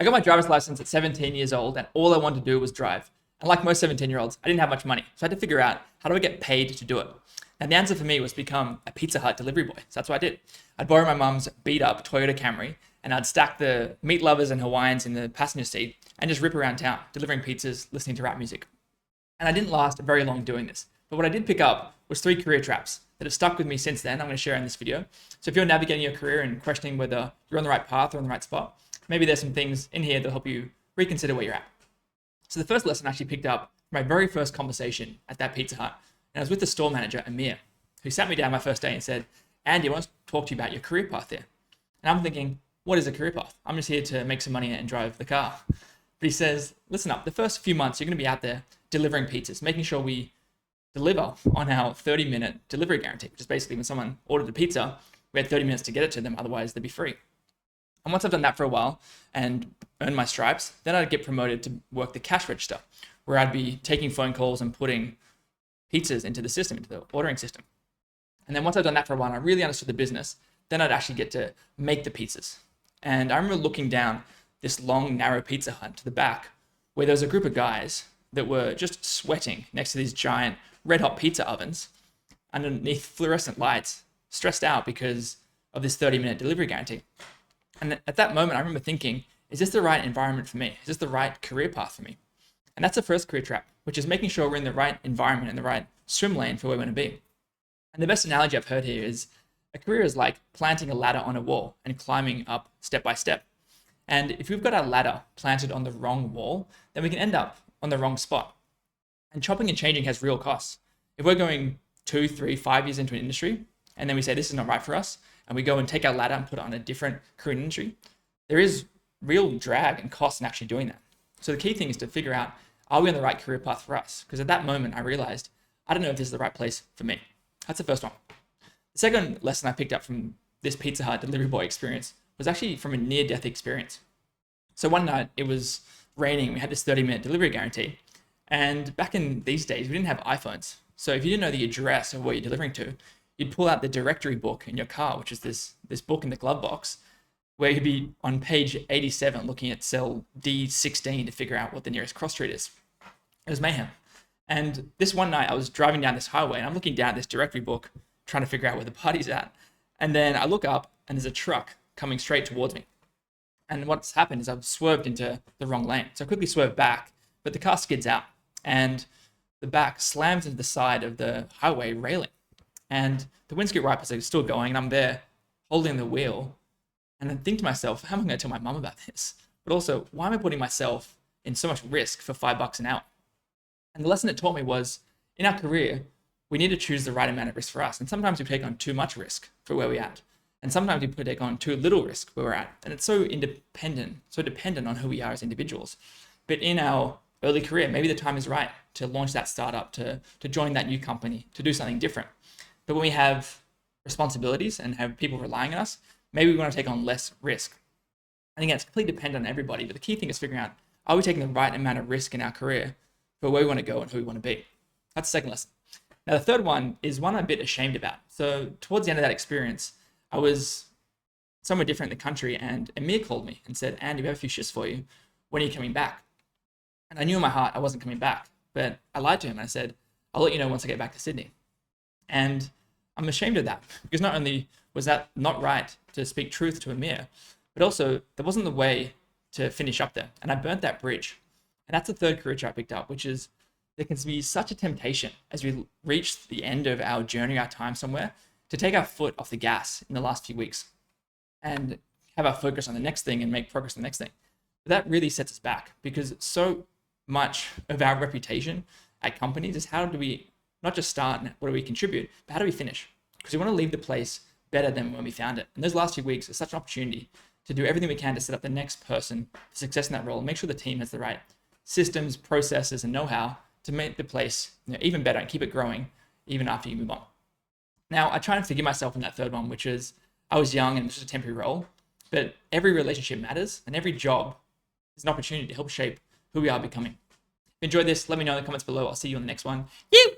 I got my driver's license at 17 years old, and all I wanted to do was drive. And like most 17-year-olds, I didn't have much money. So I had to figure out, how do I get paid to do it? And the answer for me was become a Pizza Hut delivery boy. So that's what I did. I'd borrow my mum's beat up Toyota Camry, and I'd stack the meat lovers and Hawaiians in the passenger seat and just rip around town, delivering pizzas, listening to rap music. And I didn't last very long doing this. But what I did pick up was 3 career traps that have stuck with me since then. I'm going to share in this video. So if you're navigating your career and questioning whether you're on the right path or in the right spot, maybe there's some things in here that'll help you reconsider where you're at. So the first lesson I actually picked up from my very first conversation at that Pizza Hut. And I was with the store manager, Amir, who sat me down my first day and said, Andy, I want to talk to you about your career path there. And I'm thinking, what is a career path? I'm just here to make some money and drive the car. But he says, listen up, the first few months, you're going to be out there delivering pizzas, making sure we deliver on our 30-minute delivery guarantee, which is basically when someone ordered a pizza, we had 30 minutes to get it to them, otherwise they'd be free. And once I've done that for a while and earned my stripes, then I'd get promoted to work the cash register, where I'd be taking phone calls and putting pizzas into the system, into the ordering system. And then once I'd done that for a while and I really understood the business, then I'd actually get to make the pizzas. And I remember looking down this long, narrow Pizza Hut to the back, where there was a group of guys that were just sweating next to these giant red hot pizza ovens underneath fluorescent lights, stressed out because of this 30-minute delivery guarantee. And at that moment, I remember thinking, is this the right environment for me? Is this the right career path for me? And that's the first career trap, which is making sure we're in the right environment, in the right swim lane for where we want to be. And the best analogy I've heard here is a career is like planting a ladder on a wall and climbing up step by step. And if we've got our ladder planted on the wrong wall, then we can end up on the wrong spot. And chopping and changing has real costs. If we're going 2, 3, 5 years into an industry, and then we say this is not right for us, and we go and take our ladder and put it on a different career industry, there is real drag and cost in actually doing that. So the key thing is to figure out, are we on the right career path for us? Because at that moment, I realized, I don't know if this is the right place for me. That's the first one. The second lesson I picked up from this Pizza Hut delivery boy experience was actually from a near-death experience. So one night, it was raining. We had this 30-minute delivery guarantee. And back in these days, we didn't have iPhones. So if you didn't know the address of where you're delivering to, you'd pull out the directory book in your car, which is this book in the glove box, where you'd be on page 87 looking at cell D16 to figure out what the nearest cross street is. It was mayhem. And this one night, I was driving down this highway, and I'm looking down at this directory book, trying to figure out where the party's at. And then I look up, and there's a truck coming straight towards me. And what's happened is I've swerved into the wrong lane. So I quickly swerve back, but the car skids out, and the back slams into the side of the highway railing. And the windscreen wipers are still going, and I'm there holding the wheel. And I think to myself, how am I going to tell my mum about this? But also, why am I putting myself in so much risk for $5 an hour? And the lesson it taught me was, in our career, we need to choose the right amount of risk for us. And sometimes we take on too much risk for where we're at. And sometimes we could take on too little risk where we're at. And it's so dependent on who we are as individuals. But in our early career, maybe the time is right to launch that startup, to join that new company, to do something different. But when we have responsibilities and have people relying on us, maybe we want to take on less risk. And again, it's completely dependent on everybody. But the key thing is figuring out, are we taking the right amount of risk in our career for where we want to go and who we want to be? That's the second lesson. Now, the third one is one I'm a bit ashamed about. So towards the end of that experience, I was somewhere different in the country, and Amir called me and said, Andy, we have a few shifts for you. When are you coming back? And I knew in my heart I wasn't coming back, but I lied to him and I said, I'll let you know once I get back to Sydney. And I'm ashamed of that, because not only was that not right to speak truth to Amir, but also that wasn't the way to finish up there. And I burnt that bridge. And that's the third career I picked up, which is there can be such a temptation as we reach the end of our journey, our time somewhere, to take our foot off the gas in the last few weeks and have our focus on the next thing and make progress on the next thing. But that really sets us back, because so much of our reputation at companies is, how do we not just start and what do we contribute, but how do we finish? Because we want to leave the place better than when we found it. And those last few weeks are such an opportunity to do everything we can to set up the next person for success in that role and make sure the team has the right systems, processes, and know-how to make the place even better and keep it growing even after you move on. Now, I try and forgive myself in that third one, which is I was young and this was a temporary role, but every relationship matters and every job is an opportunity to help shape who we are becoming. If you enjoyed this, let me know in the comments below. I'll see you on the next one. You.